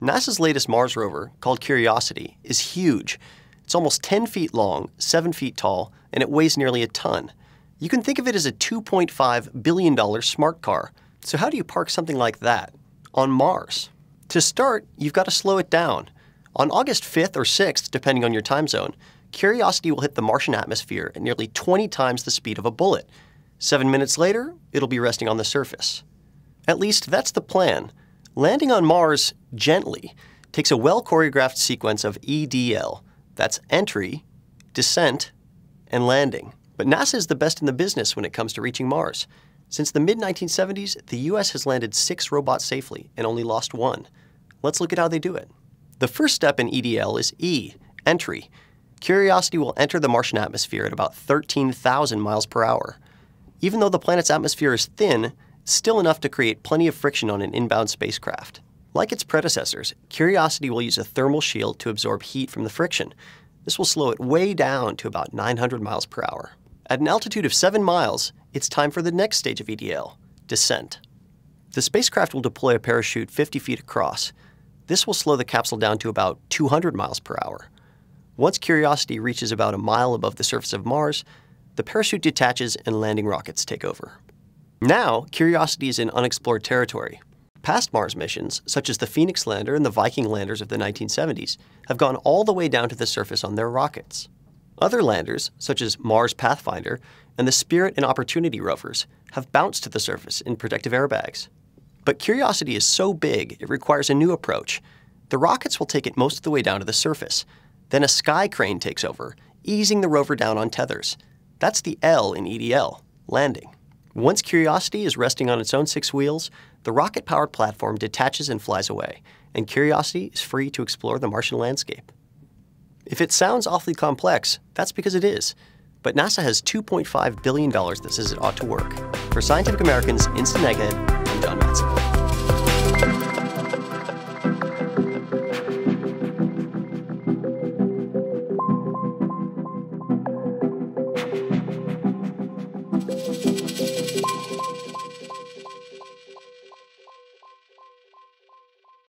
NASA's latest Mars rover, called Curiosity, is huge. It's almost 10 feet long, 7 feet tall, and it weighs nearly a ton. You can think of it as a $2.5 billion smart car. So how do you park something like that on Mars? To start, you've got to slow it down. On August 5th or 6th, depending on your time zone, Curiosity will hit the Martian atmosphere at nearly 20 times the speed of a bullet. 7 minutes later, it'll be resting on the surface. At least that's the plan. Landing on Mars gently takes a well-choreographed sequence of EDL. That's entry, descent, and landing. But NASA is the best in the business when it comes to reaching Mars. Since the mid-1970s, the US has landed 6 robots safely and only lost 1. Let's look at how they do it. The first step in EDL is E, entry. Curiosity will enter the Martian atmosphere at about 13,000 miles per hour. Even though the planet's atmosphere is thin, it's still enough to create plenty of friction on an inbound spacecraft. Like its predecessors, Curiosity will use a thermal shield to absorb heat from the friction. This will slow it way down to about 900 miles per hour. At an altitude of 7 miles, it's time for the next stage of EDL, descent. The spacecraft will deploy a parachute 50 feet across. This will slow the capsule down to about 200 miles per hour. Once Curiosity reaches about a mile above the surface of Mars, the parachute detaches and landing rockets take over. Now, Curiosity is in unexplored territory. Past Mars missions, such as the Phoenix lander and the Viking landers of the 1970s, have gone all the way down to the surface on their rockets. Other landers, such as Mars Pathfinder and the Spirit and Opportunity rovers, have bounced to the surface in protective airbags. But Curiosity is so big, it requires a new approach. The rockets will take it most of the way down to the surface. Then a sky crane takes over, easing the rover down on tethers. That's the L in EDL, landing. Once Curiosity is resting on its own 6 wheels, the rocket-powered platform detaches and flies away, and Curiosity is free to explore the Martian landscape. If it sounds awfully complex, that's because it is. But NASA has $2.5 billion that says it ought to work. For Scientific American's Instant Egghead, I'm John Matson.